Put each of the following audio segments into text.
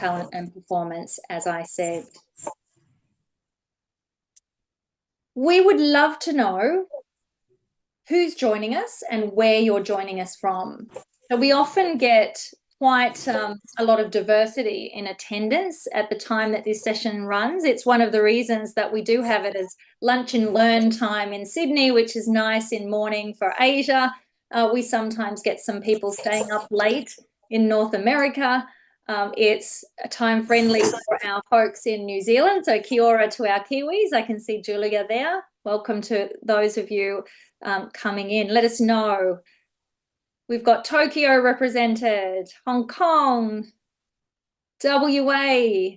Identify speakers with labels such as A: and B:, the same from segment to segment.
A: talent and performance, as I said. We would love to know who's joining us and where you're joining us from. So we often get quite a lot of diversity in attendance at the time that this session runs. It's one of the reasons that we do have it as lunch and learn time in Sydney, which is nice in morning for Asia. We sometimes get some people staying up late in North America. It's time friendly for our folks in New Zealand. So kia ora to our Kiwis. I can see Julia there. Welcome to those of you coming in. Let us know. We've got Tokyo represented, Hong Kong, WA.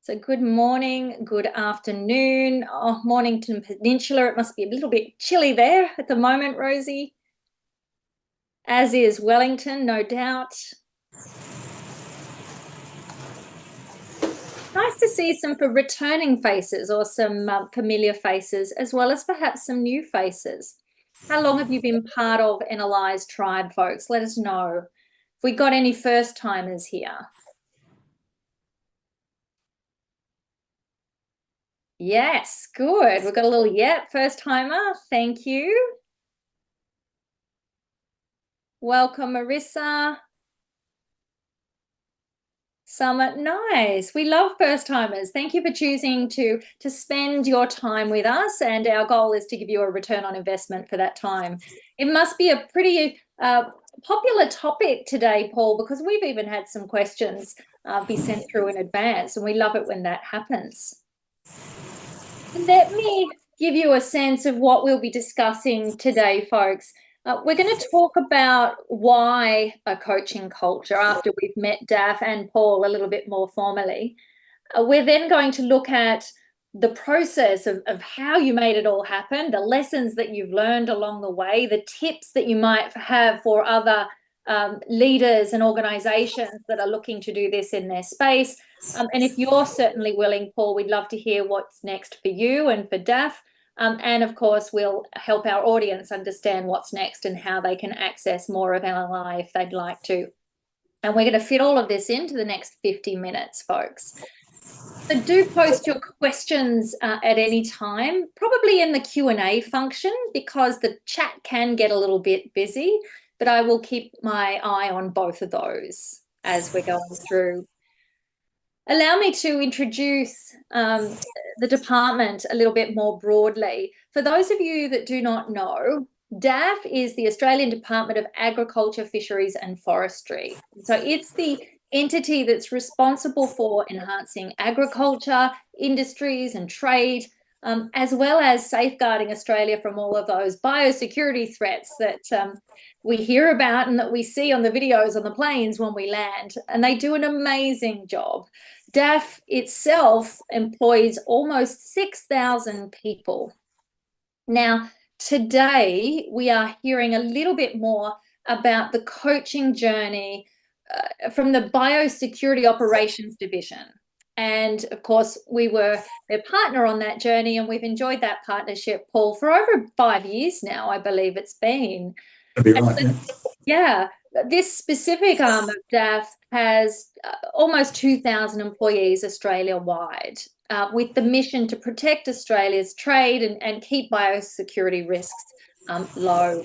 A: So good morning, good afternoon. Oh, Mornington Peninsula. It must be a little bit chilly there at the moment, Rosie. As is Wellington, no doubt. Nice to see some returning faces or some familiar faces, as well as perhaps some new faces. How long have you been part of NLI's tribe, folks? Let us know. Have we got any first-timers here? Yes, good. We've got a little, yep, first-timer. Thank you. Welcome, Marissa. Summit, nice. We love first-timers. Thank you for choosing to spend your time with us, and our goal is to give you a return on investment for that time. It must be a pretty popular topic today, Paul, because we've even had some questions be sent through in advance, and we love it when that happens. Let me give you a sense of what we'll be discussing today, folks. We're going to talk about why a coaching culture after we've met DAFF and Paul a little bit more formally. We're then going to look at the process of how you made it all happen, the lessons that you've learned along the way, the tips that you might have for other leaders and organizations that are looking to do this in their space. And if you're certainly willing, Paul, we'd love to hear what's next for you and for DAFF. And of course, we'll help our audience understand what's next and how they can access more of NLI if they'd like to. And we're going to fit all of this into the next 50 minutes, folks. So do post your questions at any time, probably in the Q&A function, because the chat can get a little bit busy, but I will keep my eye on both of those as we're going through. Allow me to introduce the department a little bit more broadly. For those of you that do not know, DAFF is the Australian Department of Agriculture, Fisheries and Forestry. So it's the entity that's responsible for enhancing agriculture, industries and trade, as well as safeguarding Australia from all of those biosecurity threats that we hear about and that we see on the videos on the planes when we land. And they do an amazing job. DAFF itself employs almost 6,000 people. Now, today we are hearing a little bit more about the coaching journey from the Biosecurity Operations Division. And of course, we were their partner on that journey, and we've enjoyed that partnership, Paul, for over 5 years now, I believe it's been.
B: That'd be right,
A: yeah. This specific arm of DAFF has almost 2,000 employees Australia-wide, with the mission to protect Australia's trade and keep biosecurity risks low.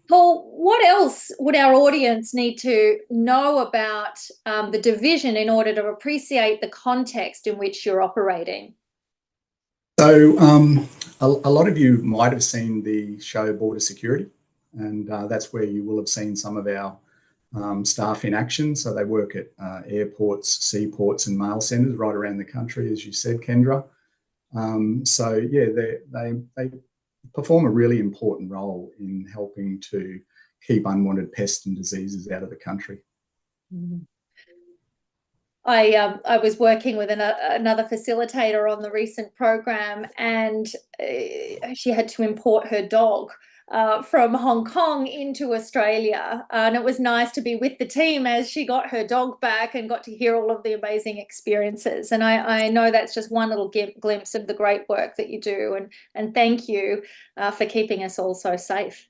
A: Paul, what else would our audience need to know about the division in order to appreciate the context in which you're operating?
B: So a lot of you might have seen the show Border Security, and that's where you will have seen some of our staff in action. So they work at airports, seaports and mail centres right around the country, as you said, Kendra. So yeah, they perform a really important role in helping to keep unwanted pests and diseases out of the country.
A: Mm-hmm. I was working with another facilitator on the recent program, and she had to import her dog from Hong Kong into Australia, and it was nice to be with the team as she got her dog back and got to hear all of the amazing experiences. And I know that's just one little glimpse of the great work that you do, and thank you for keeping us all so safe.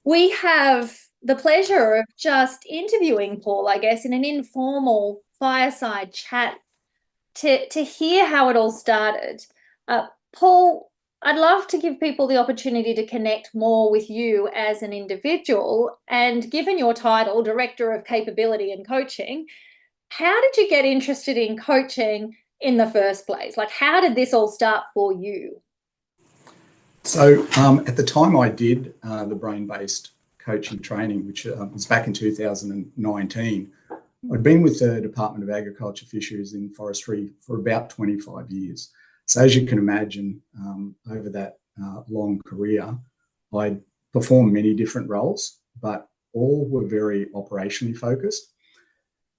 A: We have the pleasure of just interviewing Paul, I guess, in an informal fireside chat to hear how it all started. Paul, I'd love to give people the opportunity to connect more with you as an individual. And given your title, Director of Capability and Coaching, how did you get interested in coaching in the first place? Like, how did this all start for you?
B: So at the time I did the brain-based coaching training, which was back in 2019, I'd been with the Department of Agriculture, Fisheries and Forestry for about 25 years. So as you can imagine, over that long career, I'd performed many different roles, but all were very operationally focused.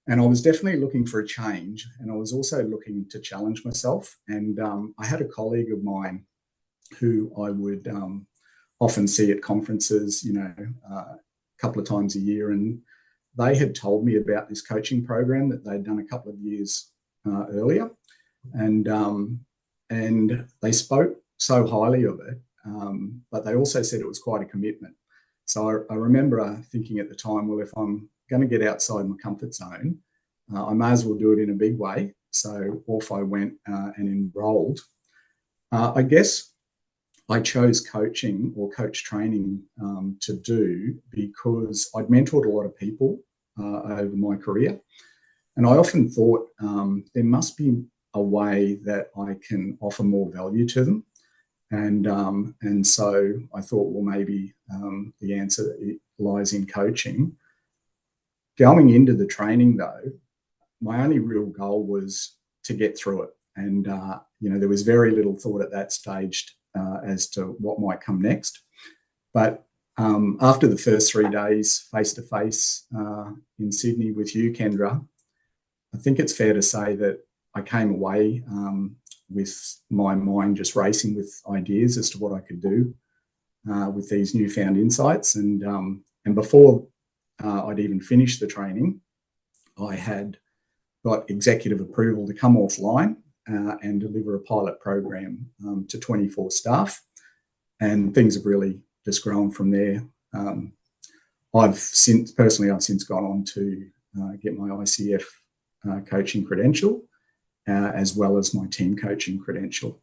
B: And I was definitely looking for a change, and I was also looking to challenge myself. And I had a colleague of mine who I would often see at conferences, a couple of times a year, and they had told me about this coaching program that they'd done a couple of years earlier, and they spoke so highly of it, but they also said it was quite a commitment. So I remember thinking at the time, well, if I'm going to get outside my comfort zone, I may as well do it in a big way. So off I went and enrolled. I guess I chose coaching or coach training to do because I'd mentored a lot of people over my career. And I often thought there must be a way that I can offer more value to them. And so I thought, well, maybe the answer lies in coaching. Going into the training, though, my only real goal was to get through it. And, there was very little thought at that stage as to what might come next. But after the first 3 days face-to-face in Sydney with you, Kendra, I think it's fair to say that I came away with my mind just racing with ideas as to what I could do with these newfound insights. And before I'd even finished the training, I had got executive approval to come offline and deliver a pilot program to 24 staff. And things have really just grown from there. I've since gone on to get my ICF coaching credential, as well as my team coaching credential.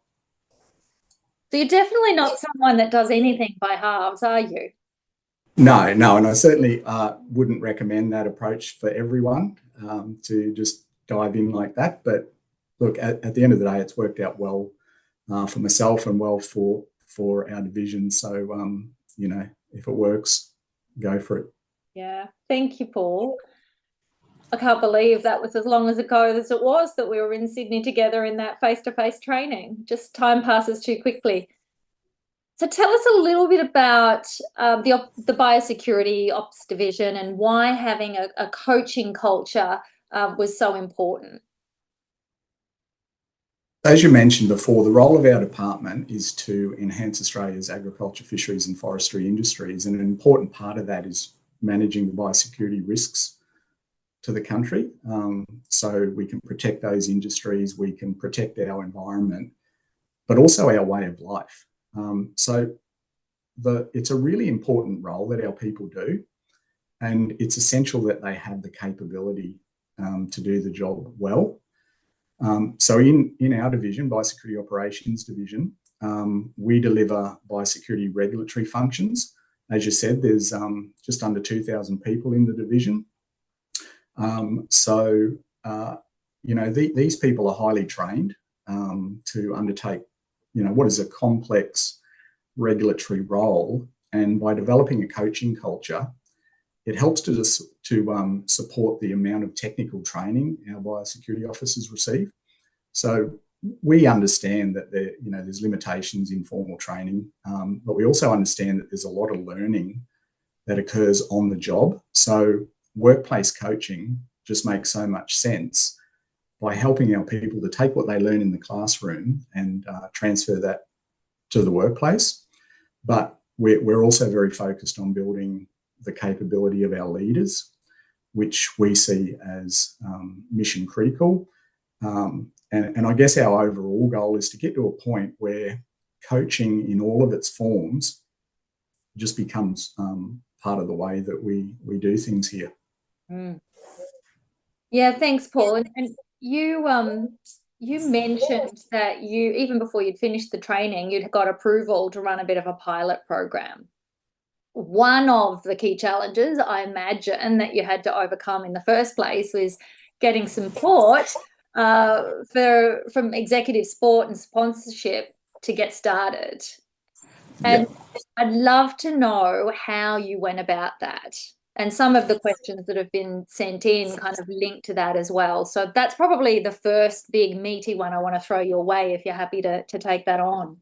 A: So you're definitely not someone that does anything by halves, are you?
B: No, and I certainly wouldn't recommend that approach for everyone, to just dive in like that. But look, at the end of the day, it's worked out well for myself and well for our division. So, if it works, go for it.
A: Yeah. Thank you, Paul. I can't believe that was as long as ago as it was that we were in Sydney together in that face-to-face training. Just time passes too quickly. So tell us a little bit about the biosecurity ops division and why having a coaching culture was so important.
B: As you mentioned before, the role of our department is to enhance Australia's agriculture, fisheries and forestry industries. And an important part of that is managing the biosecurity risks to the country. So we can protect those industries, we can protect our environment, but also our way of life. So it's a really important role that our people do, and it's essential that they have the capability to do the job well. So in our division, Biosecurity Operations Division, we deliver biosecurity regulatory functions. As you said, there's just under 2,000 people in the division. These people are highly trained to undertake, what is a complex regulatory role. And by developing a coaching culture, it helps to support the amount of technical training our biosecurity officers receive. So we understand that there's limitations in formal training, but we also understand that there's a lot of learning that occurs on the job. So workplace coaching just makes so much sense by helping our people to take what they learn in the classroom and transfer that to the workplace. But we're also very focused on building the capability of our leaders, which we see as mission critical. And I guess our overall goal is to get to a point where coaching in all of its forms just becomes part of the way that we do things here.
A: Mm. Yeah, thanks, Paul. And you mentioned that you, even before you'd finished the training, you'd got approval to run a bit of a pilot program. One of the key challenges, I imagine, that you had to overcome in the first place was getting support from executive sport and sponsorship to get started. And I'd love to know how you went about that. And some of the questions that have been sent in kind of link to that as well. So that's probably the first big meaty one I want to throw your way, if you're happy to take that on.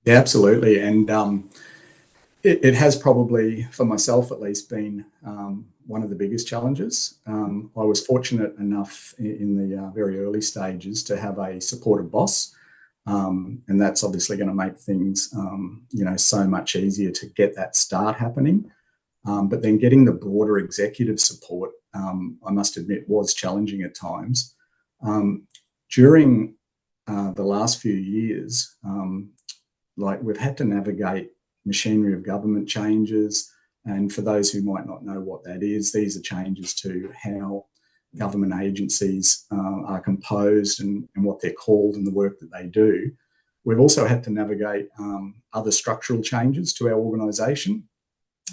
B: Yeah, absolutely. And it has probably, for myself at least, been one of the biggest challenges. I was fortunate enough in the very early stages to have a supportive boss. And that's obviously going to make things, so much easier to get that start happening. But then getting the broader executive support, I must admit, was challenging at times. During the last few years, we've had to navigate machinery of government changes. And for those who might not know what that is, these are changes to how government agencies are composed and what they're called and the work that they do. We've also had to navigate other structural changes to our organisation,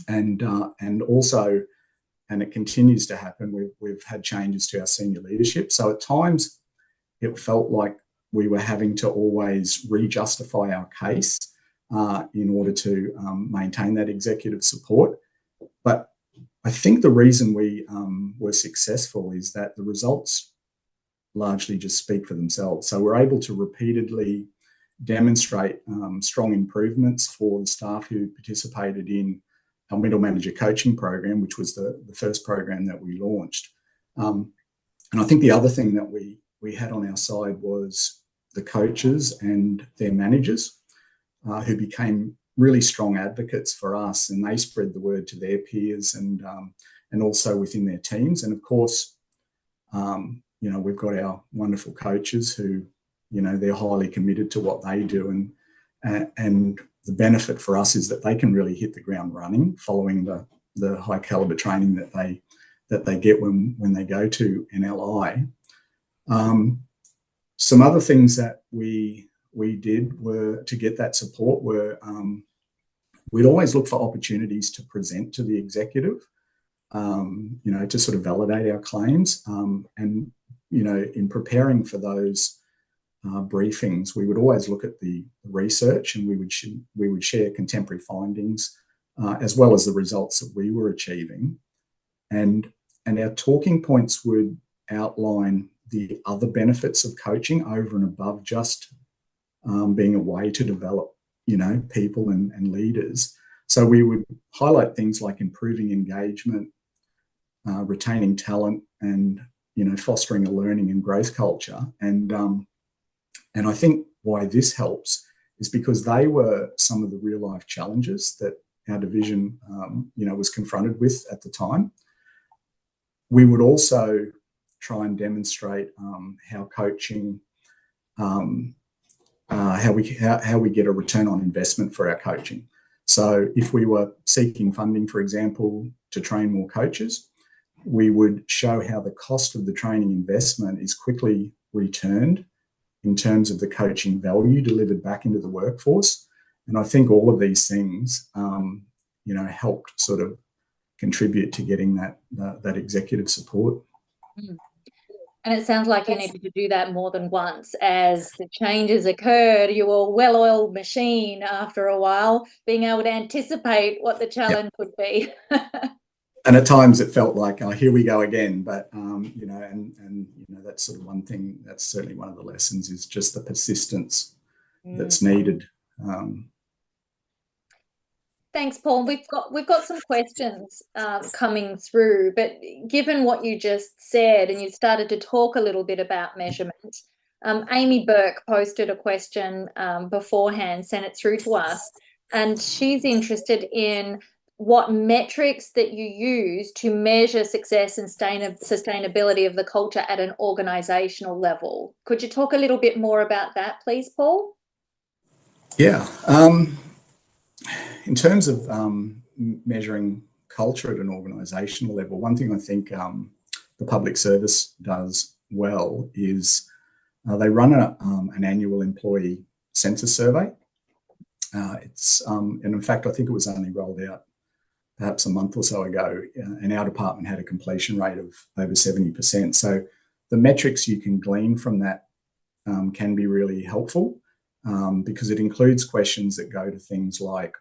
B: and it continues to happen. We've had changes to our senior leadership. So at times it felt like we were having to always re-justify our case in order to maintain that executive support. But I think the reason we were successful is that the results largely just speak for themselves. So we're able to repeatedly demonstrate strong improvements for the staff who participated in our middle manager coaching program, which was the first program that we launched. And I think the other thing that we had on our side was the coaches and their managers who became really strong advocates for us, and they spread the word to their peers and also within their teams. And of course, we've got our wonderful coaches who, they're highly committed to what they do, and the benefit for us is that they can really hit the ground running following the high caliber training that they get when they go to NLI. Some other things that we did were to get that support were we'd always look for opportunities to present to the executive, to sort of validate our claims. And, in preparing for those briefings, we would always look at the research, and we would share contemporary findings as well as the results that we were achieving. And our talking points would outline the other benefits of coaching over and above just being a way to develop, people and leaders. So we would highlight things like improving engagement, retaining talent, and, fostering a learning and growth culture. And I think why this helps is because they were some of the real life challenges that our division, was confronted with at the time. We would also try and demonstrate how coaching, how we get a return on investment for our coaching. So if we were seeking funding, for example, to train more coaches, we would show how the cost of the training investment is quickly returned in terms of the coaching value delivered back into the workforce. And I think all of these things, helped sort of contribute to getting that executive support.
A: Mm. And it sounds like you needed to do that more than once as the changes occurred. You were a well-oiled machine after a while, being able to anticipate what the challenge would be.
B: And at times it felt like, oh, here we go again. But, that's sort of one thing, that's certainly one of the lessons, is just the persistence that's needed.
A: Thanks, Paul. We've got some questions coming through, but given what you just said, and you started to talk a little bit about measurement, Amy Burke posted a question beforehand, sent it through to us, and she's interested in what metrics that you use to measure success and sustainability of the culture at an organisational level. Could you talk a little bit more about that, please, Paul?
B: Yeah. In terms of measuring culture at an organisational level, one thing I think the public service does well is they run an annual employee census survey. And in fact, I think it was only rolled out perhaps a month or so ago, and our department had a completion rate of over 70%. So the metrics you can glean from that can be really helpful because it includes questions that go to things like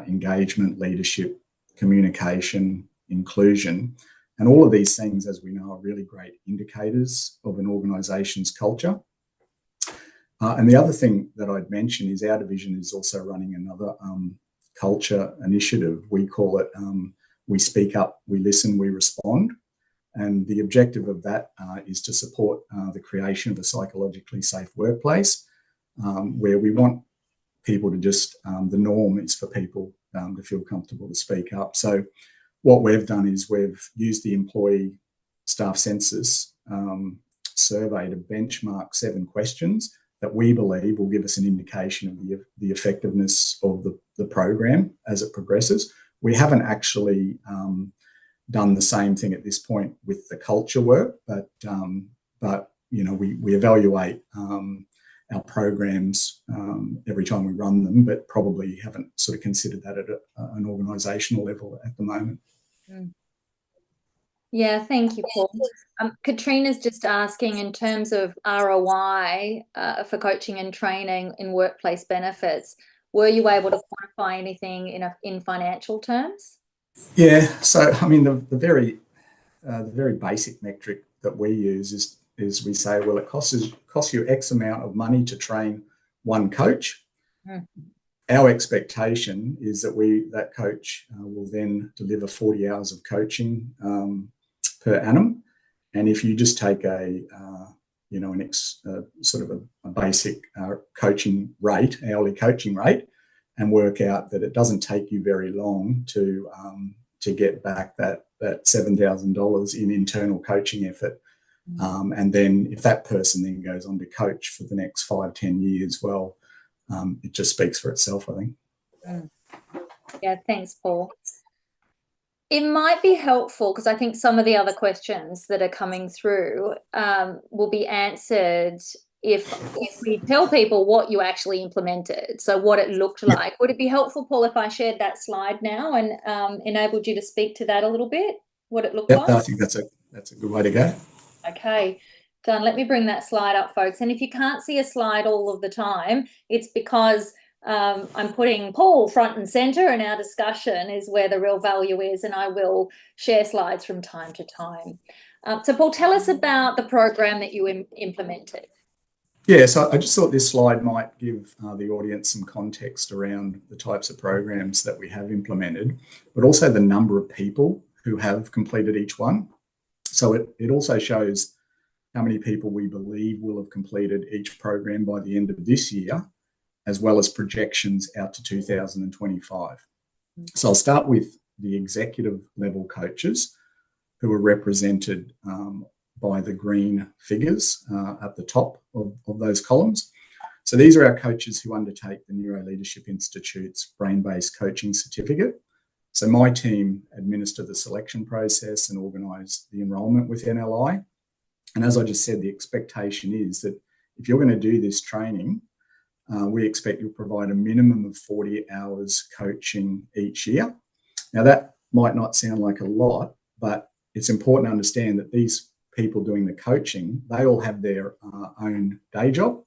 B: engagement, leadership, communication, inclusion. And all of these things, as we know, are really great indicators of an organisation's culture. And the other thing that I'd mention is our division is also running another culture initiative. We call it We Speak Up, We Listen, We Respond. And the objective of that is to support the creation of a psychologically safe workplace where we want people to just, the norm is for people to feel comfortable to speak up. So what we've done is we've used the employee staff census survey to benchmark 7 questions that we believe will give us an indication of the effectiveness of the program as it progresses. We haven't actually done the same thing at this point with the culture work, but you know, we evaluate our programs every time we run them, but probably haven't sort of considered that at an organisational level at the moment.
A: Yeah, thank you, Paul. Katrina's just asking, in terms of ROI for coaching and training in workplace benefits, were you able to quantify anything in financial terms?
B: Yeah, so I mean the very basic metric that we use is we say, well, it costs you X amount of money to train one coach. Our expectation is that that coach will then deliver 40 hours of coaching per annum. And if you just take you know, sort of a basic coaching rate, hourly coaching rate, and work out that it doesn't take you very long to get back that $7,000 in internal coaching effort. And then if that person then goes on to coach for the next 5-10 years, well, it just speaks for itself, I think.
A: Yeah, thanks, Paul. It might be helpful, because I think some of the other questions that are coming through will be answered if we tell people what you actually implemented, so what it looked like. Would it be helpful, Paul, if I shared that slide now and enabled you to speak to that a little bit, what it looked like?
B: I think that's a good way to go.
A: Okay, done. Let me bring that slide up, folks. And if you can't see a slide all of the time, it's because I'm putting Paul front and center, and our discussion is where the real value is, and I will share slides from time to time. So Paul, tell us about the program that you implemented.
B: Yeah, so I just thought this slide might give the audience some context around the types of programs that we have implemented, but also the number of people who have completed each one. So it also shows how many people we believe will have completed each program by the end of this year, as well as projections out to 2025. So I'll start with the executive level coaches who are represented by the green figures at the top of those columns. So these are our coaches who undertake the NeuroLeadership Institute's brain-based coaching certificate. So my team administer the selection process and organise the enrolment with NLI. And as I just said, the expectation is that if you're going to do this training, we expect you'll provide a minimum of 40 hours coaching each year. Now, that might not sound like a lot, but it's important to understand that these people doing the coaching, they all have their own day job,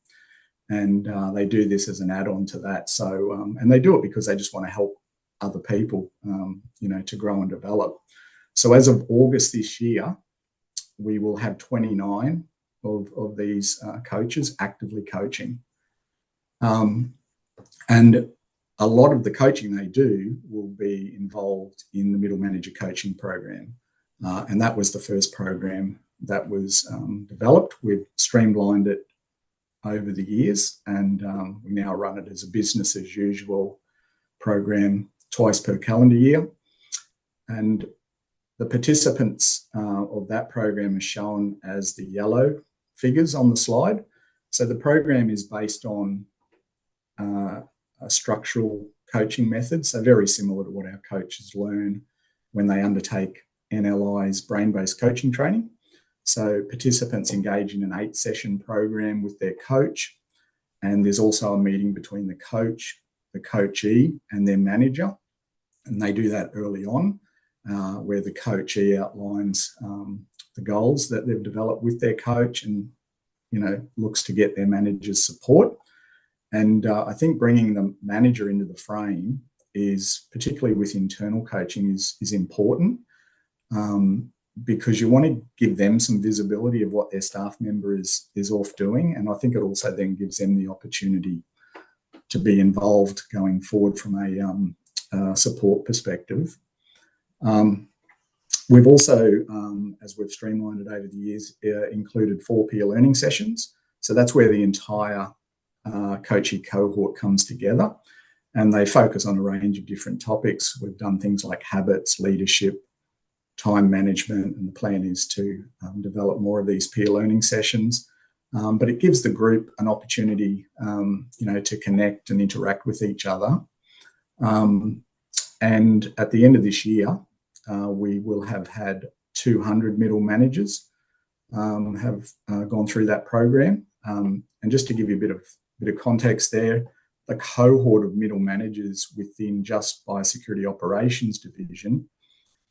B: and they do this as an add-on to that. So, and they do it because they just want to help other people, you know, to grow and develop. So as of August this year, we will have 29 of these coaches actively coaching. And a lot of the coaching they do will be involved in the middle manager coaching program. And that was the first program that was developed. We've streamlined it over the years, and we now run it as a business as usual program twice per calendar year. And the participants of that program are shown as the yellow figures on the slide. So the program is based on a structural coaching method, so very similar to what our coaches learn when they undertake NLI's brain-based coaching training. So participants engage in an 8-session program with their coach, and there's also a meeting between the coach, the coachee, and their manager. And they do that early on, where the coachee outlines the goals that they've developed with their coach and, looks to get their manager's support. And I think bringing the manager into the frame is, particularly with internal coaching, is important, because you want to give them some visibility of what their staff member is off doing. And I think it also then gives them the opportunity to be involved going forward from a support perspective. We've also, as we've streamlined it over the years, included 4 peer learning sessions. So that's where the entire coaching cohort comes together, and they focus on a range of different topics. We've done things like habits, leadership, time management, and the plan is to develop more of these peer learning sessions. But it gives the group an opportunity, to connect and interact with each other. And at the end of this year, we will have had 200 middle managers have gone through that program. And just to give you a bit of context there, the cohort of middle managers within just Biosecurity Operations Division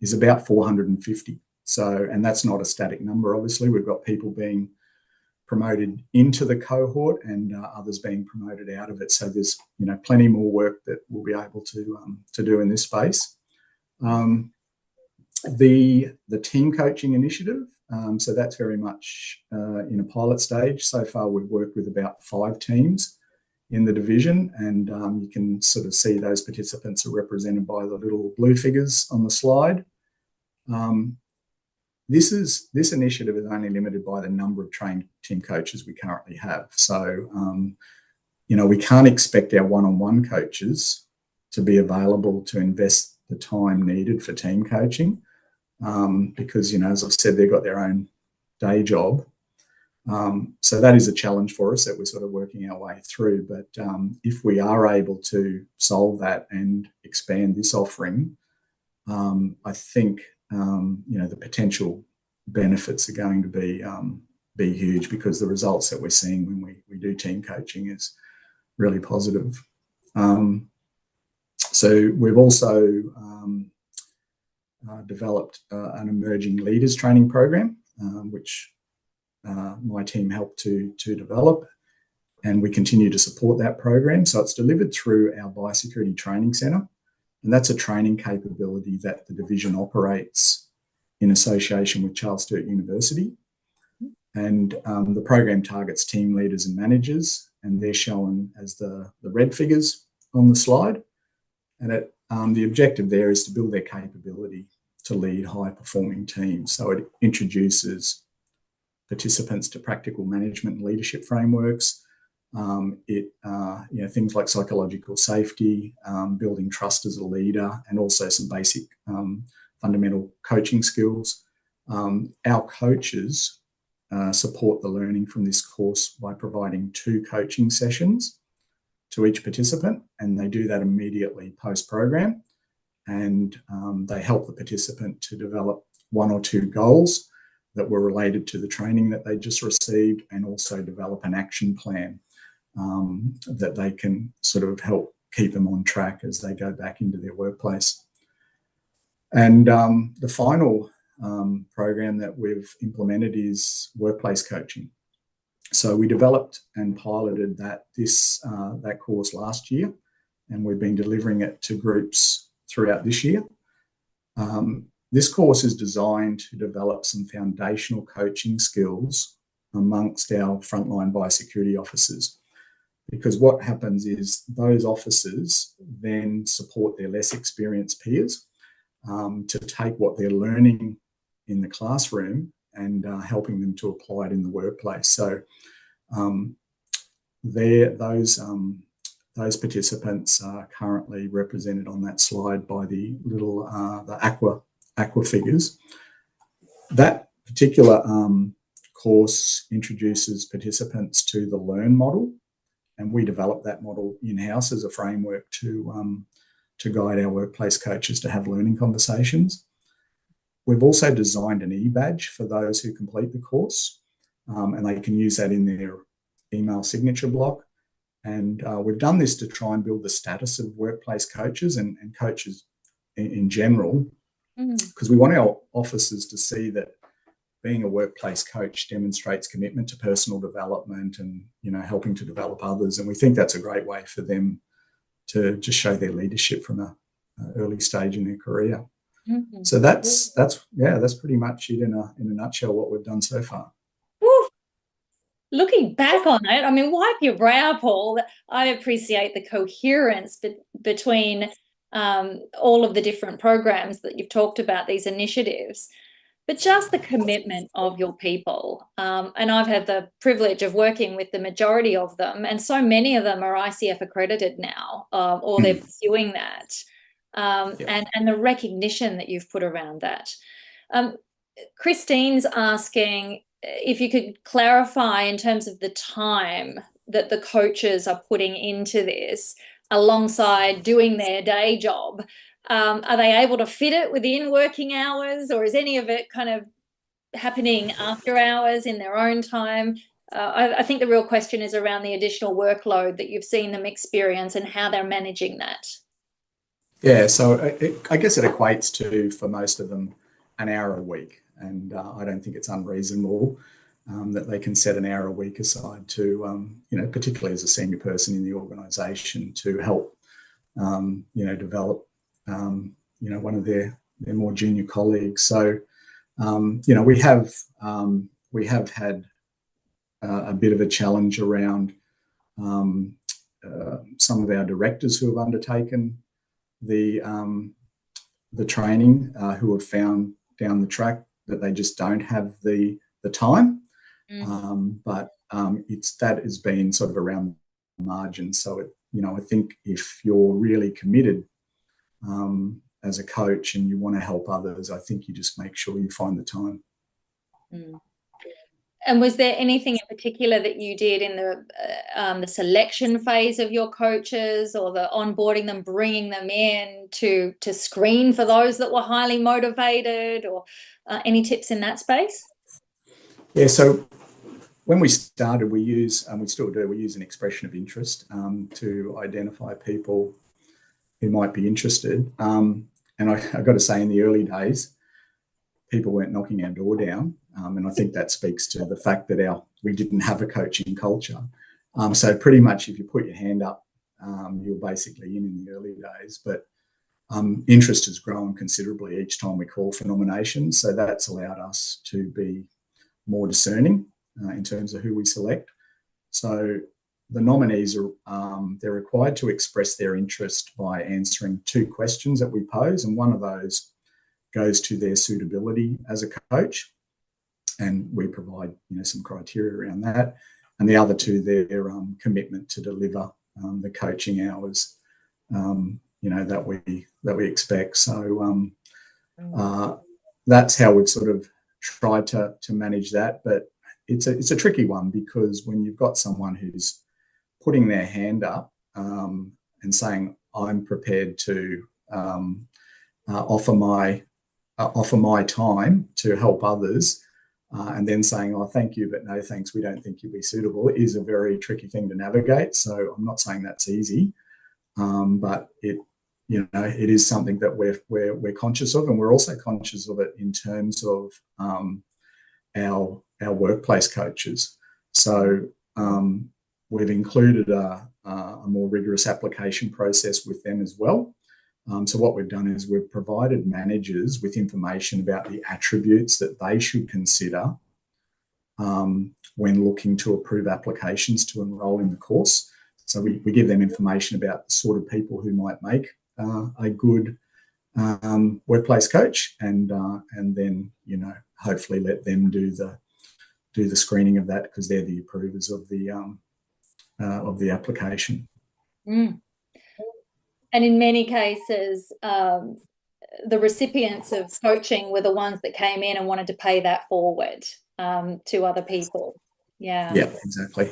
B: is about 450. So, and that's not a static number, obviously. We've got people being promoted into the cohort and others being promoted out of it. So there's, plenty more work that we'll be able to do in this space. The team coaching initiative, so that's very much in a pilot stage. So far, we've worked with about 5 teams in the division, and you can sort of see those participants are represented by the little blue figures on the slide. This initiative is only limited by the number of trained team coaches we currently have. So, we can't expect our one-on-one coaches to be available to invest the time needed for team coaching, because, as I've said, they've got their own day job. So that is a challenge for us that we're sort of working our way through. But if we are able to solve that and expand this offering, I think, the potential benefits are going to be huge, because the results that we're seeing when we do team coaching is really positive. So we've also developed an emerging leaders training program, which my team helped to develop, and we continue to support that program. So it's delivered through our Biosecurity Training Centre, and that's a training capability that the division operates in association with Charles Sturt University. And the program targets team leaders and managers, and they're shown as the red figures on the slide. And the objective there is to build their capability to lead high-performing teams. So it introduces participants to practical management and leadership frameworks. Things like psychological safety, building trust as a leader, and also some basic fundamental coaching skills. Our coaches support the learning from this course by providing 2 coaching sessions to each participant, and they do that immediately post-program. And they help the participant to develop 1 or 2 goals that were related to the training that they just received, and also develop an action plan that they can sort of help keep them on track as they go back into their workplace. And the final program that we've implemented is workplace coaching. So we developed and piloted that course last year, and we've been delivering it to groups throughout this year. This course is designed to develop some foundational coaching skills amongst our frontline biosecurity officers, because what happens is those officers then support their less experienced peers to take what they're learning in the classroom and helping them to apply it in the workplace. So those participants are currently represented on that slide by the little the aqua figures. That particular course introduces participants to the LEARN model, and we developed that model in-house as a framework to guide our workplace coaches to have learning conversations. we've also designed an e-badge for those who complete the course, and they can use that in their email signature block. And we've done this to try and build the status of workplace coaches and coaches in general, because we want our officers to see that being a workplace coach demonstrates commitment to personal development and, you know, helping to develop others. And we think that's a great way for them to just show their leadership from an early stage in their career. So that's pretty much it in a nutshell what we've done so far.
A: Woo. Looking back on it, I mean, wipe your brow, Paul. I appreciate the coherence between all of the different programs that you've talked about, these initiatives, but just the commitment of your people. And I've had the privilege of working with the majority of them, and so many of them are ICF accredited now, or they're pursuing that, and the recognition that you've put around that. Christine's asking if you could clarify in terms of the time that the coaches are putting into this alongside doing their day job. Are they able to fit it within working hours, or is any of it kind of happening after hours in their own time? I think the real question is around the additional workload that you've seen them experience and how they're managing that.
B: Yeah, so I guess it equates to, for most of them, an hour a week. And I don't think it's unreasonable that they can set an hour a week aside to, you know, particularly as a senior person in the organisation, to help, you know, develop, you know, one of their more junior colleagues. So, you know, we have had a bit of a challenge around some of our directors who have undertaken the training, who have found down the track that they just don't have the time, but that has been sort of around the margin. So you know, I think if you're really committed as a coach and you want to help others, I think you just make sure you find the time.
A: And was there anything in particular that you did in the selection phase of your coaches, or the onboarding them, bringing them in to screen for those that were highly motivated, or any tips in that space? Yeah,
B: so when we started, we use, and we still do, we use an expression of interest to identify people who might be interested. And I've got to say, in the early days, people weren't knocking our door down. And I think that speaks to the fact that we didn't have a coaching culture. So pretty much if you put your hand up, you're basically in the early days. But interest has grown considerably each time we call for nominations. So that's allowed us to be more discerning in terms of who we select. So the nominees they're required to express their interest by answering 2 questions that we pose, and one of those goes to their suitability as a coach, and we provide, you know, some criteria around that, and the other 2, their commitment to deliver the coaching hours, you know, that we expect. So that's how we've sort of tried to manage that, but it's a tricky one, because when you've got someone who's putting their hand up and saying, I'm prepared to offer my time to help others, and then saying, oh, thank you, but no thanks, we don't think you'll be suitable, is a very tricky thing to navigate. So I'm not saying that's easy, but it is something that we're conscious of, and we're also conscious of it in terms of our workplace coaches. So we've included a more rigorous application process with them as well. So what we've done is we've provided managers with information about the attributes that they should consider when looking to approve applications to enrol in the course. So we give them information about the sort of people who might make a good workplace coach, and then, you know, hopefully let them do the screening of that, because they're the approvers of the application.
A: And in many cases, the recipients of coaching were the ones that came in and wanted to pay that forward to other people. Yeah,
B: exactly.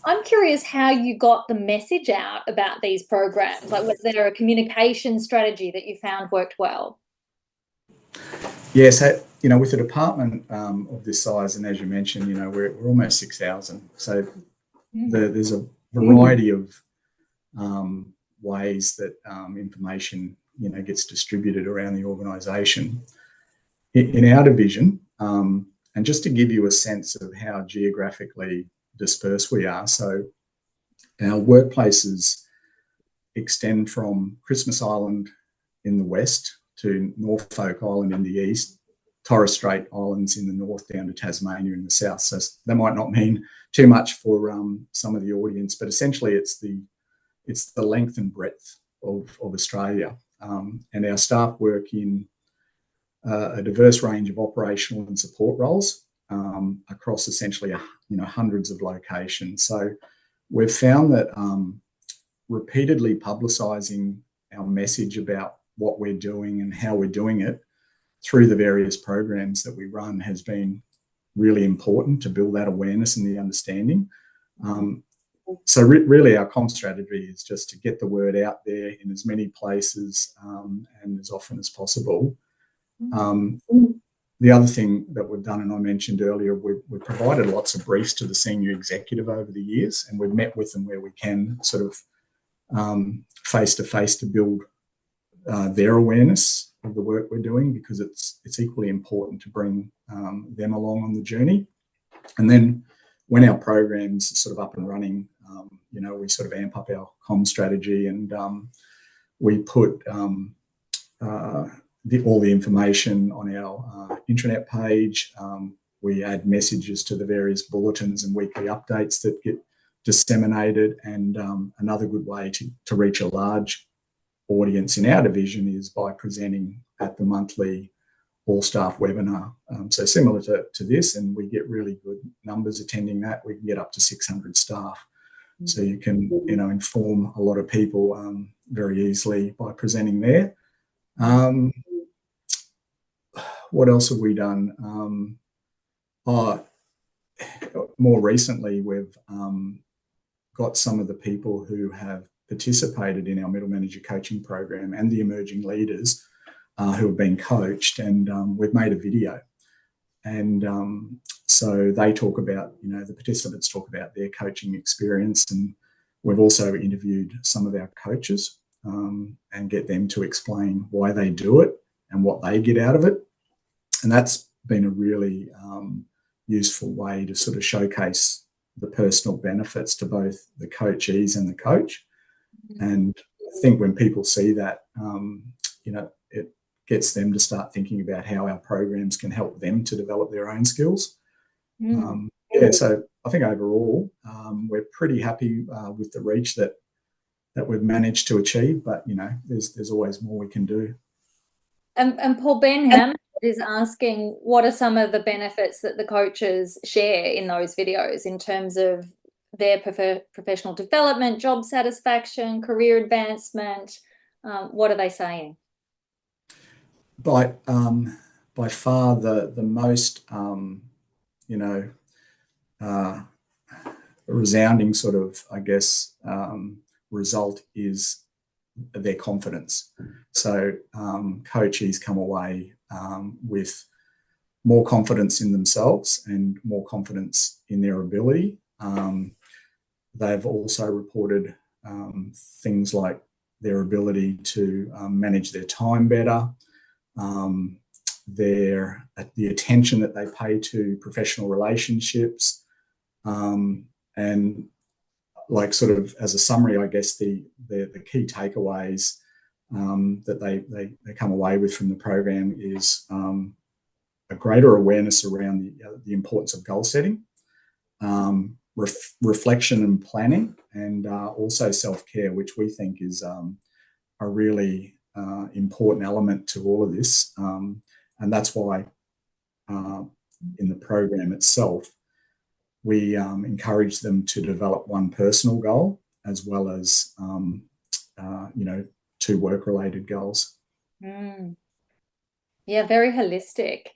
A: I'm curious how you got the message out about these programs. Like, was there a communication strategy that you found worked well?
B: Yes, with a department of this size, and as you mentioned, we're almost 6,000. So there's a variety of ways that information, gets distributed around the organisation. In our division, and just to give you a sense of how geographically dispersed we are, so our workplaces extend from Christmas Island in the west to Norfolk Island in the east, Torres Strait Islands in the north, down to Tasmania in the south. So that might not mean too much for some of the audience, but essentially it's the length and breadth of Australia. And our staff work in a diverse range of operational and support roles across essentially hundreds of locations. So we've found that repeatedly publicising our message about what we're doing and how we're doing it through the various programs that we run has been really important to build that awareness and the understanding. So really our comm strategy is just to get the word out there in as many places and as often as possible. The other thing that we've done, and I mentioned earlier, we've provided lots of briefs to the senior executive over the years, and we've met with them where we can, sort of face-to-face, to build their awareness of the work we're doing, because it's equally important to bring them along on the journey. And then when our program's sort of up and running, we sort of amp up our comm strategy, and we put all the information on our intranet page. We add messages to the various bulletins and weekly updates that get disseminated. And another good way to reach a large audience in our division is by presenting at the monthly all-staff webinar. So similar to this, and we get really good numbers attending that. We can get up to 600 staff. So you can, inform a lot of people very easily by presenting there. What else have we done? More recently, we've got some of the people who have participated in our middle manager coaching program and the emerging leaders who have been coached, and we've made a video. And so they talk about, the participants talk about their coaching experience, and we've also interviewed some of our coaches and get them to explain why they do it and what they get out of it. And that's been a really useful way to sort of showcase the personal benefits to both the coachees and the coach. And I think when people see that, it gets them to start thinking about how our programs can help them to develop their own skills. So I think overall, we're pretty happy with the reach that we've managed to achieve, but there's always more we can do.
A: And Paul Benham is asking, what are some of the benefits that the coaches share in those videos in terms of their professional development, job satisfaction, career advancement? What are they saying?
B: By far the most resounding sort of, I guess, result is their confidence. So coachees come away with more confidence in themselves and more confidence in their ability. They've also reported things like their ability to manage their time better, the attention that they pay to professional relationships, and like sort of as a summary, I guess the key takeaways that they come away with from the program is a greater awareness around the importance of goal setting, reflection and planning, and also self-care, which we think is a really important element to all of this. And that's why in the program itself, we encourage them to develop one personal goal as well as, 2 work-related goals.
A: Yeah, very holistic.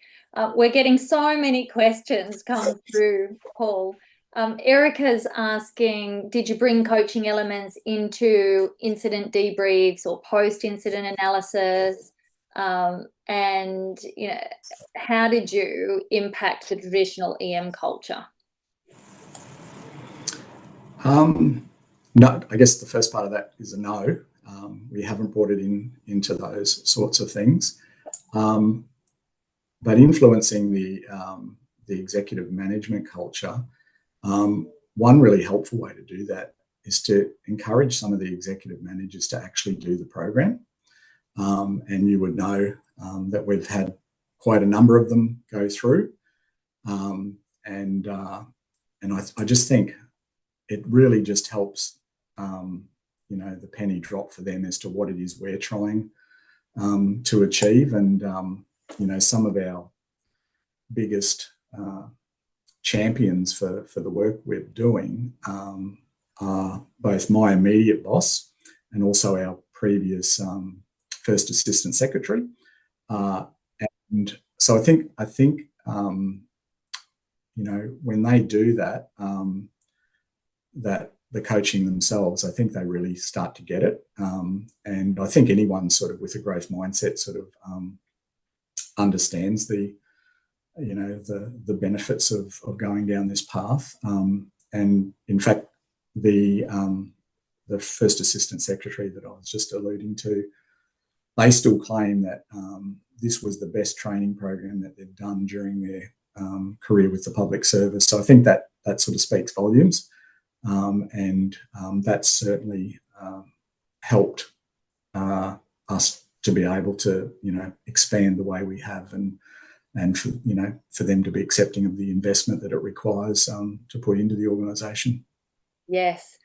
A: We're getting so many questions come through, Paul. Erica's asking, did you bring coaching elements into incident debriefs or post-incident analysis? And, how did you impact the traditional EM culture?
B: No, I guess the first part of that is a no. We haven't brought it into those sorts of things. But influencing the executive management culture, one really helpful way to do that is to encourage some of the executive managers to actually do the program. And you would know that we've had quite a number of them go through. And I just think it really just helps, the penny drop for them as to what it is we're trying to achieve. And, some of our biggest champions for the work we're doing are both my immediate boss and also our previous first assistant secretary. And so I think when they do that, that the coaching themselves, I think they really start to get it. And I think anyone sort of with a growth mindset sort of understands the benefits of going down this path. And in fact, the first assistant secretary that I was just alluding to, they still claim that this was the best training program that they've done during their career with the public service. So I think that sort of speaks volumes. And that's certainly helped us to be able to, expand the way we have and for them to be accepting of the investment that it requires to put into the organisation.
A: Yes.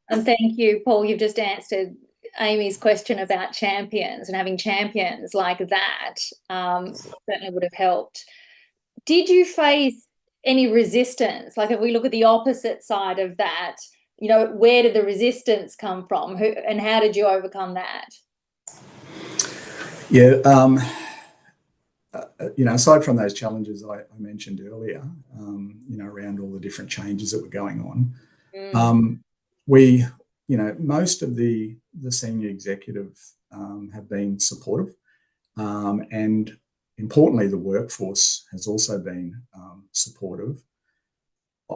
A: And thank you, Paul. You've just answered Amy's question about champions, and having champions like that certainly would have helped. Did you face any resistance? Like if we look at the opposite side of that, where did the resistance come from? And how did you overcome that?
B: Yeah, aside from those challenges I mentioned earlier, around all the different changes that were going on, most of the senior executive have been supportive, and importantly, the workforce has also been supportive.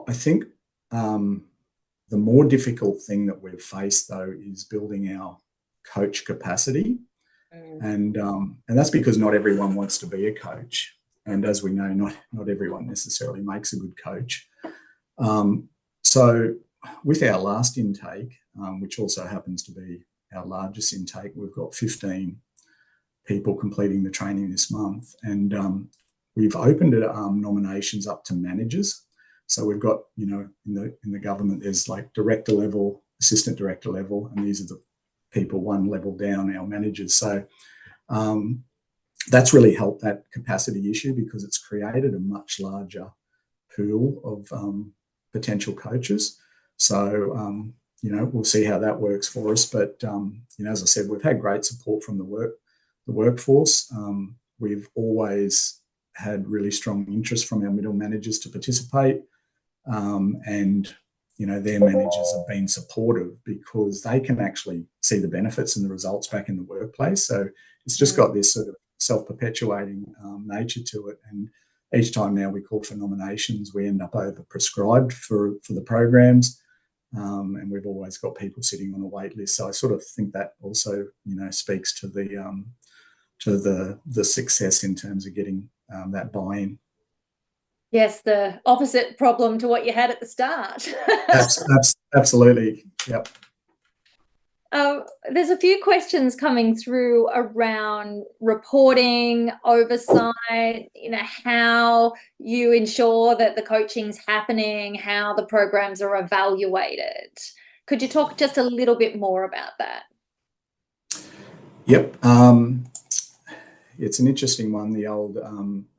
B: I think the more difficult thing that we've faced, though, is building our coach capacity. And that's because not everyone wants to be a coach. And as we know, not everyone necessarily makes a good coach. So with our last intake, which also happens to be our largest intake, we've got 15 people completing the training this month. And we've opened nominations up to managers. So we've got, in the government, there's like director level, assistant director level, and these are the people one level down, our managers. So that's really helped that capacity issue because it's created a much larger pool of potential coaches. So, we'll see how that works for us. But, as I said, we've had great support from the workforce. We've always had really strong interest from our middle managers to participate. And their managers have been supportive because they can actually see the benefits and the results back in the workplace. So it's just got this sort of self-perpetuating nature to it. And each time now we call for nominations, we end up overprescribed for the programs. And we've always got people sitting on a wait list. So I sort of think that also, speaks to the success in terms of getting that buy-in.
A: Yes, the opposite problem to what you had at the start.
B: Absolutely. Yep.
A: There's a few questions coming through around reporting, oversight, how you ensure that the coaching's happening, how the programs are evaluated. Could you talk just a little bit more about that?
B: Yep. It's an interesting one, the old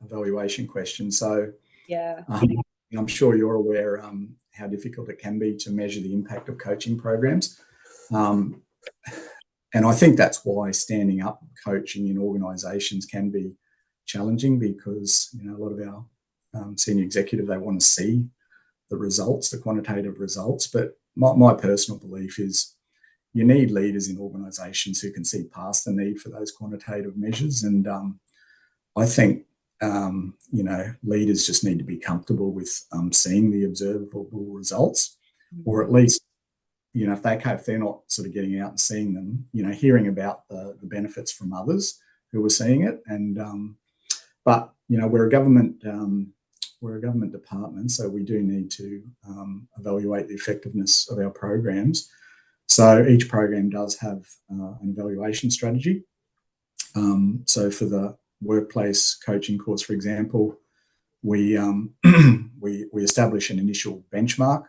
B: evaluation question. So
A: yeah,
B: I'm sure you're aware how difficult it can be to measure the impact of coaching programs. And I think that's why standing up coaching in organisations can be challenging because, a lot of our senior executive, they want to see the results, the quantitative results. But my personal belief is you need leaders in organisations who can see past the need for those quantitative measures. And I think, leaders just need to be comfortable with seeing the observable results, or at least, if they're not sort of getting out and seeing them, hearing about the benefits from others who are seeing it. And but we're a government department, so we do need to evaluate the effectiveness of our programs. So each program does have an evaluation strategy. So for the workplace coaching course, for example, we we establish an initial benchmark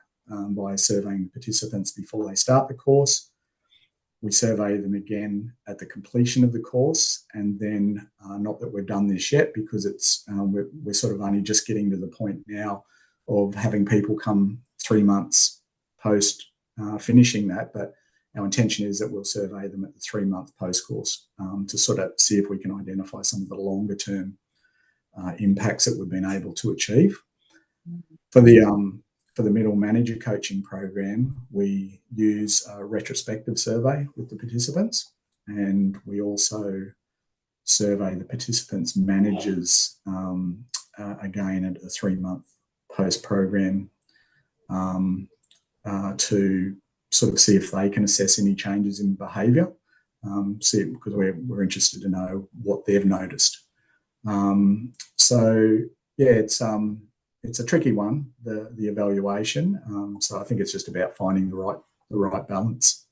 B: by surveying participants before they start the course. We survey them again at the completion of the course, and then not that we've done this yet, because it's we're sort of only just getting to the point now of having people come 3 months post finishing that, but our intention is that we'll survey them at the 3-month post-course to sort of see if we can identify some of the longer-term impacts that we've been able to achieve. For the middle manager coaching program, we use a retrospective survey with the participants, and we also survey the participants' managers again at a 3-month post-program to sort of see if they can assess any changes in behaviour, because we're interested to know what they've noticed. So yeah, it's a tricky one, the evaluation. So I think it's just about finding the right balance.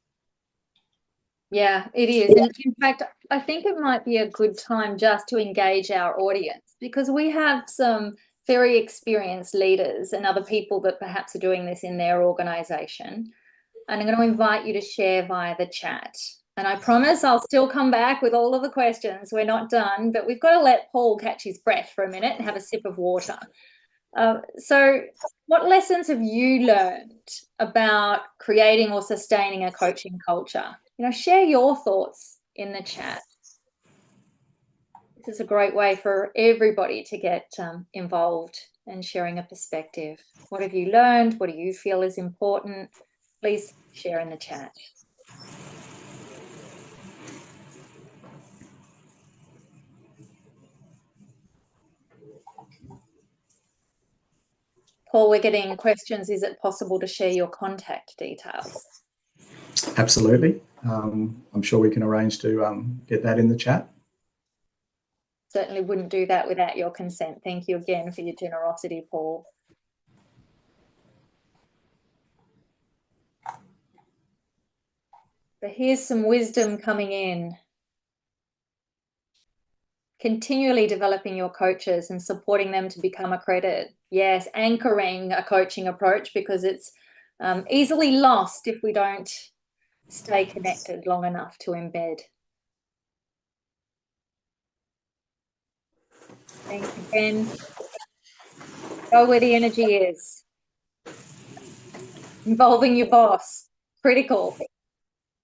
A: Yeah, it is. And in fact, I think it might be a good time just to engage our audience, because we have some very experienced leaders and other people that perhaps are doing this in their organisation. And I'm going to invite you to share via the chat. And I promise I'll still come back with all of the questions. We're not done, but we've got to let Paul catch his breath for a minute and have a sip of water. So what lessons have you learned about creating or sustaining a coaching culture? Share your thoughts in the chat. This is a great way for everybody to get involved and sharing a perspective. What have you learned? What do you feel is important? Please share in the chat. Paul, we're getting questions. Is it possible to share your contact details?
B: Absolutely. I'm sure we can arrange to get that in the chat.
A: Certainly wouldn't do that without your consent. Thank you again for your generosity, Paul. But here's some wisdom coming in. Continually developing your coaches and supporting them to become accredited. Yes, anchoring a coaching approach, because it's easily lost if we don't stay connected long enough to embed. Thanks again. Go where the energy is. Involving your boss, critical.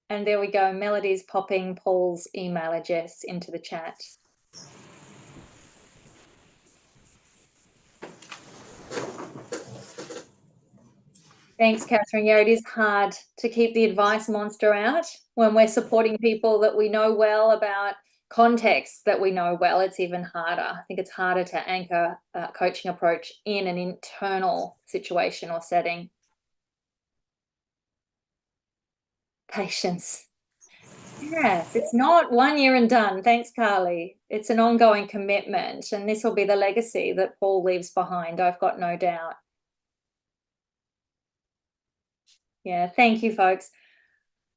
A: And there we go, Melody's popping Paul's email address into the chat. Thanks, Catherine. Yeah, it is hard to keep the advice monster out when we're supporting people that we know well, about contexts that we know well. It's even harder. I think it's harder to anchor a coaching approach in an internal situation or setting. Patience. Yes, it's not 1 year and done. Thanks, Carly. It's an ongoing commitment, and this will be the legacy that Paul leaves behind, I've got no doubt. Yeah, thank you, folks.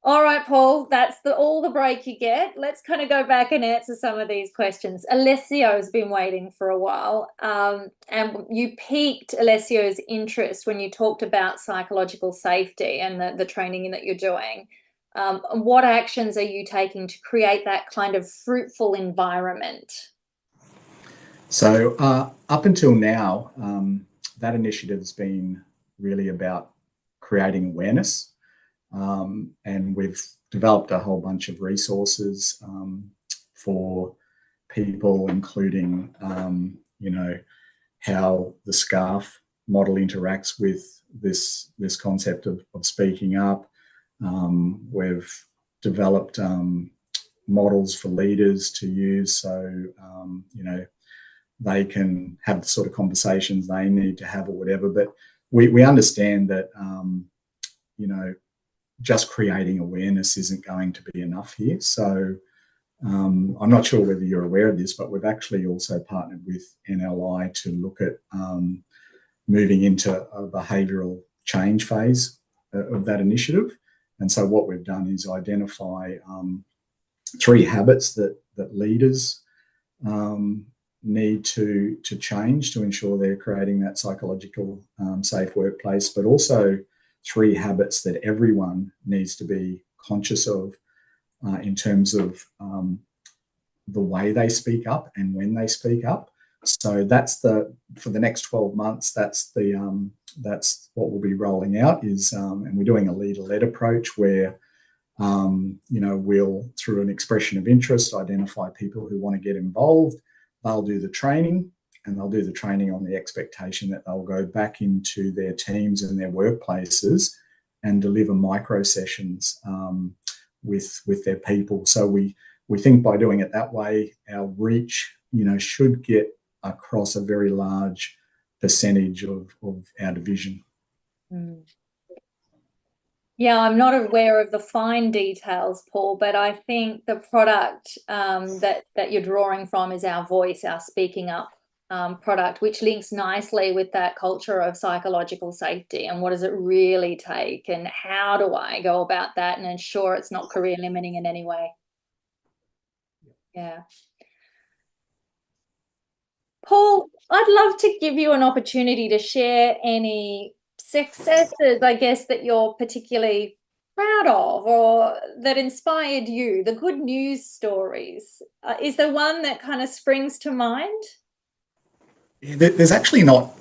A: All right, Paul, that's all the break you get. Let's kind of go back and answer some of these questions. Alessio's been waiting for a while, and you piqued Alessio's interest when you talked about psychological safety and the training that you're doing. What actions are you taking to create that kind of fruitful environment?
B: So up until now, that initiative has been really about creating awareness, and we've developed a whole bunch of resources for people, including how the SCARF model interacts with this concept of speaking up, We've developed models for leaders to use, so they can have the sort of conversations they need to have or whatever. But we understand that just creating awareness isn't going to be enough here. So I'm not sure whether you're aware of this, but we've actually also partnered with NLI to look at moving into a behavioural change phase of that initiative. And so what we've done is identify 3 habits that leaders need to change to ensure they're creating that psychological safe workplace, but also 3 habits that everyone needs to be conscious of in terms of the way they speak up and when they speak up. So that's for the next 12 months, that's what we'll be rolling out is, and we're doing a leader-led approach where, we'll, through an expression of interest, identify people who want to get involved. They'll do the training, and they'll do the training on the expectation that they'll go back into their teams and their workplaces and deliver micro sessions with their people. So we think by doing it that way, our reach, should get across a very large percentage of our division.
A: Mm. Yeah, I'm not aware of the fine details, Paul, but I think the product that you're drawing from is our voice, our speaking up product, which links nicely with that culture of psychological safety and what does it really take and how do I go about that and ensure it's not career limiting in any way. Yeah. Paul, I'd love to give you an opportunity to share any successes, I guess, that you're particularly proud of or that inspired you, the good news stories. Is there one that kind of springs to mind?
B: Yeah, there's actually not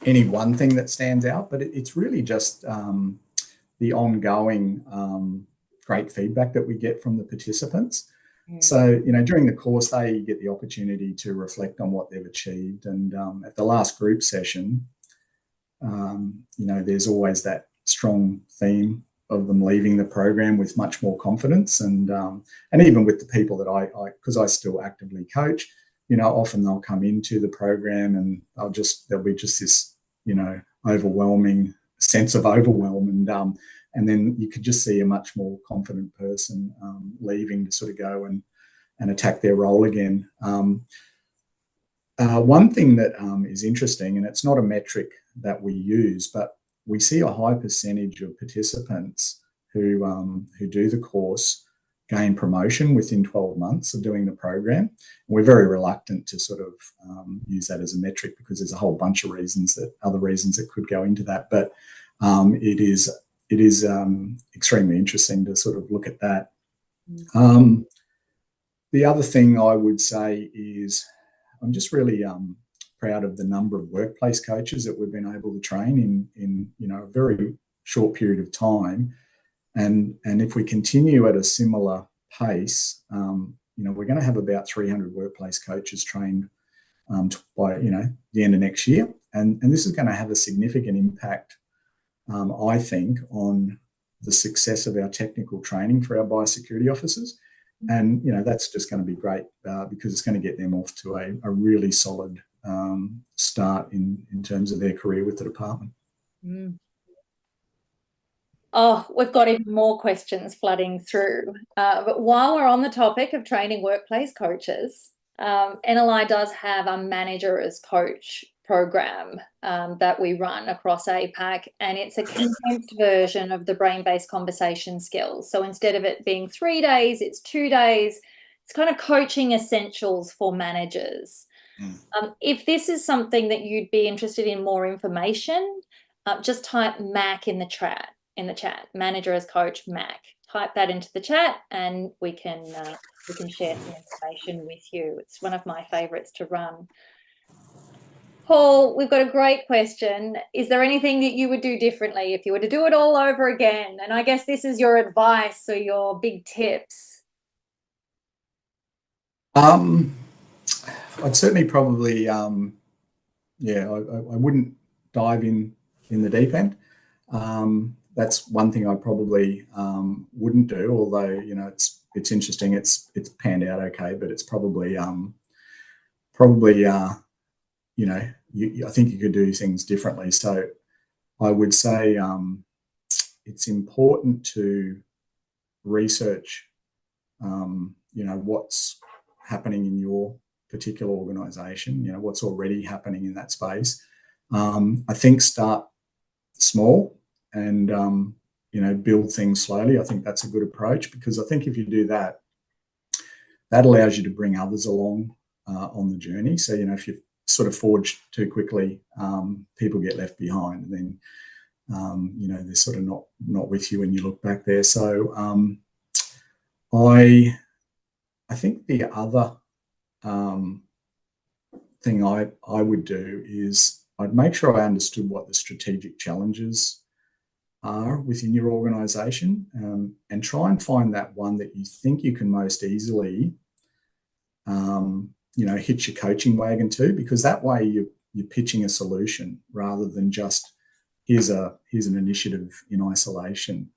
B: any one thing that stands out, but it's really just the ongoing great feedback that we get from the participants. So, during the course, they get the opportunity to reflect on what they've achieved. And at the last group session, there's always that strong theme of them leaving the program with much more confidence. And even with the people that because I still actively coach, often they'll come into the program and there'll be just this, overwhelming sense of overwhelm. And then you could just see a much more confident person leaving to sort of go and attack their role again. One thing that is interesting, and it's not a metric that we use, but we see a high percentage of participants who do the course gain promotion within 12 months of doing the program. And we're very reluctant to sort of use that as a metric because there's a whole bunch of other reasons that could go into that. But it is extremely interesting to sort of look at that. The other thing I would say is I'm just really proud of the number of workplace coaches that we've been able to train in a very short period of time. And if we continue at a similar pace, we're going to have about 300 workplace coaches trained by the end of next year. And this is going to have a significant impact, I think, on the success of our technical training for our biosecurity officers. And, that's just going to be great because it's going to get them off to a really solid start in terms of their career with the department.
A: Mm. Oh, we've got even more questions flooding through. But while we're on the topic of training workplace coaches, NLI does have a manager as coach program that we run across APAC, and it's a condensed version of the brain-based conversation skills. So instead of it being 3 days, it's 2 days. It's kind of coaching essentials for managers. If this is something that you'd be interested in more information, just type MAC in the chat. Manager as coach MAC. Type that into the chat, and we can share some information with you. It's one of my favourites to run. Paul, we've got a great question. Is there anything that you would do differently if you were to do it all over again? And I guess this is your advice or your big tips.
B: I'd certainly probably, I wouldn't dive in the deep end. that's one thing I probably wouldn't do. Although, you know, it's interesting. It's panned out okay, but it's probably you know, I think you could do things differently. So I would say it's important to research, you know, what's happening in your particular organisation. You know, what's already happening in that space. I think start small and you know, build things slowly. I think that's a good approach, because I think if you do that, that allows you to bring others along on the journey. So, you know, if you sort of forge too quickly, people get left behind, and then you know, they're sort of not with you when you look back there. So I think the other thing I would do is I'd make sure I understood what the strategic challenges are within your organisation, and try and find that one that you think you can most easily, you know, hitch your coaching wagon to, because that way you're pitching a solution rather than just here's an initiative in isolation.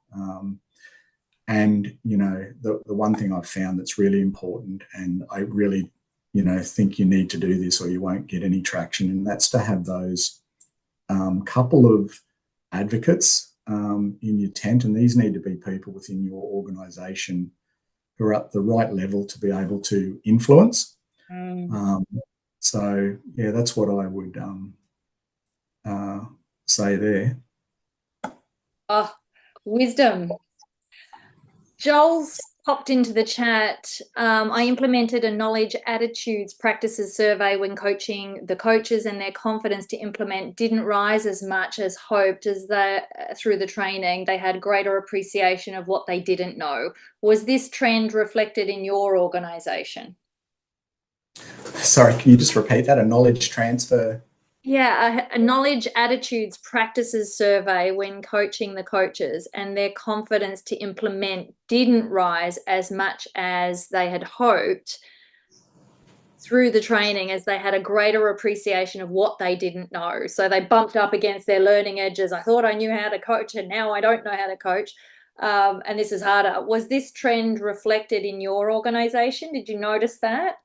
B: And you know, the one thing I've found that's really important, and I really, you know, think you need to do this or you won't get any traction, and that's to have those couple of advocates in your tent, and these need to be people within your organisation who are at the right level to be able to influence. So yeah, that's what I would say there.
A: Oh, wisdom. Joel's popped into the chat. I implemented a knowledge, attitudes, practices survey when coaching the coaches, and their confidence to implement didn't rise as much as hoped. As through the training, they had greater appreciation of what they didn't know. Was this trend reflected in your organisation?
B: Sorry, can you just repeat that? A knowledge transfer?
A: Yeah, a knowledge, attitudes, practices survey when coaching the coaches, and their confidence to implement didn't rise as much as they had hoped through the training, as they had a greater appreciation of what they didn't know. So they bumped up against their learning edges. I thought I knew how to coach, and now I don't know how to coach. And this is harder. Was this trend reflected in your organisation? Did you notice that?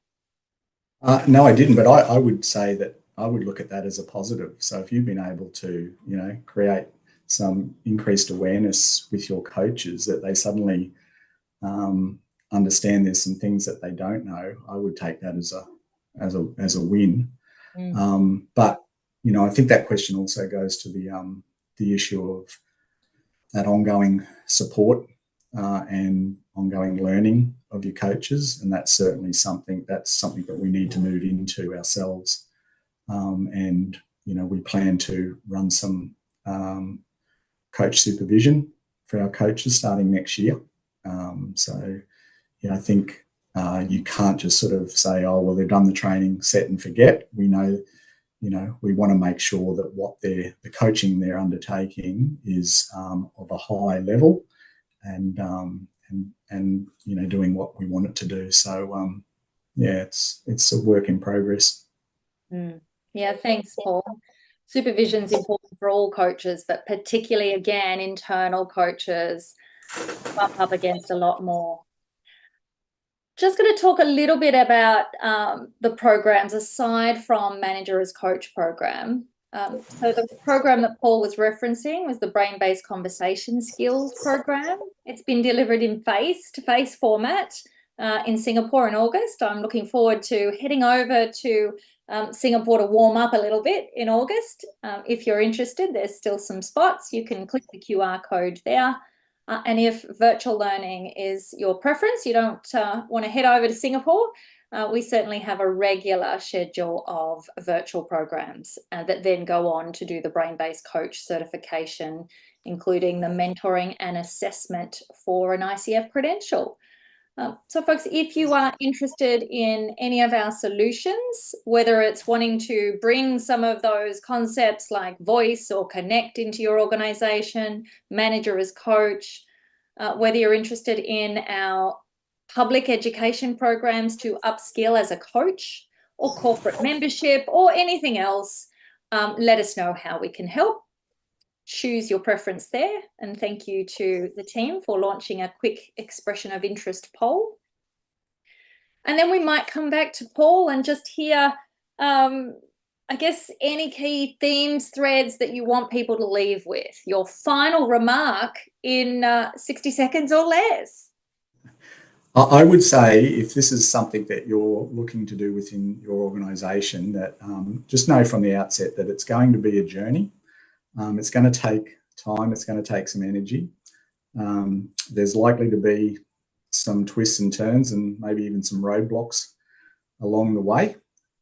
B: No, I didn't, but I would say that I would look at that as a positive. So if you've been able to, you know, create some increased awareness with your coaches that they suddenly understand there's some things that they don't know, I would take that as a win. But you know, I think that question also goes to the issue of that ongoing support and ongoing learning of your coaches, and that's certainly something that we need to move into ourselves. And you know, we plan to run some coach supervision for our coaches starting next year. So you know, I think you can't just sort of say, oh well, they've done the training, set and forget. We know, you know, we want to make sure that what the coaching they're undertaking is of a high level, and you know, doing what we want it to do. So yeah, it's a work in progress.
A: Yeah, thanks, Paul. Supervision is important for all coaches, but particularly, again, internal coaches bump up against a lot more. Just going to talk a little bit about the programs aside from Manager as Coach program. So the program that Paul was referencing was the Brain-Based Conversation Skills program. It's been delivered in face-to-face format in Singapore in August. I'm looking forward to heading over to Singapore to warm up a little bit in August. If you're interested, there's still some spots. You can click the QR code there. And if virtual learning is your preference, you don't want to head over to Singapore, we certainly have a regular schedule of virtual programs that then go on to do the Brain-Based Coach certification, including the mentoring and assessment for an ICF credential. So folks, if you are interested in any of our solutions, whether it's wanting to bring some of those concepts like voice or connect into your organization, Manager as Coach, whether you're interested in our public education programs to upskill as a coach, or corporate membership, or anything else, let us know how we can help. choose your preference there. And thank you to the team for launching a quick expression of interest poll. And then we might come back to Paul and just hear, I guess, any key themes, threads that you want people to leave with. Your final remark in 60 seconds or less.
B: I would say if this is something that you're looking to do within your organisation, that just know from the outset that it's going to be a journey. It's going to take time. It's going to take some energy. There's likely to be some twists and turns and maybe even some roadblocks along the way.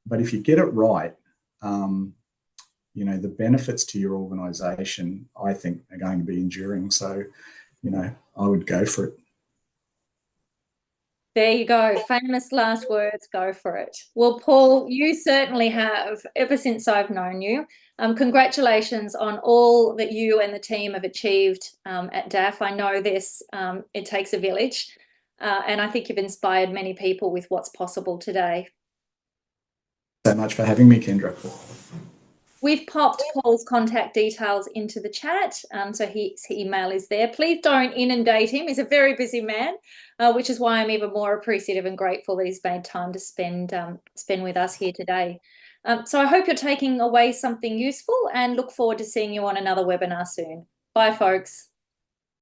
B: But if you get it right, you know, the benefits to your organisation, I think, are going to be enduring. So, you know, I would go for it.
A: There you go. Famous last words, go for it. Well, Paul, you certainly have, ever since I've known you. Congratulations on all that you and the team have achieved at DAFF. I know this, it takes a village, and I think you've inspired many people with what's possible today.
B: So much for having me, Kendra.
A: We've popped Paul's contact details into the chat, so his email is there. Please don't inundate him. He's a very busy man, which is why I'm even more appreciative and grateful that he's made time to spend with us here today. So I hope you're taking away something useful and look forward to seeing you on another webinar soon. Bye, folks.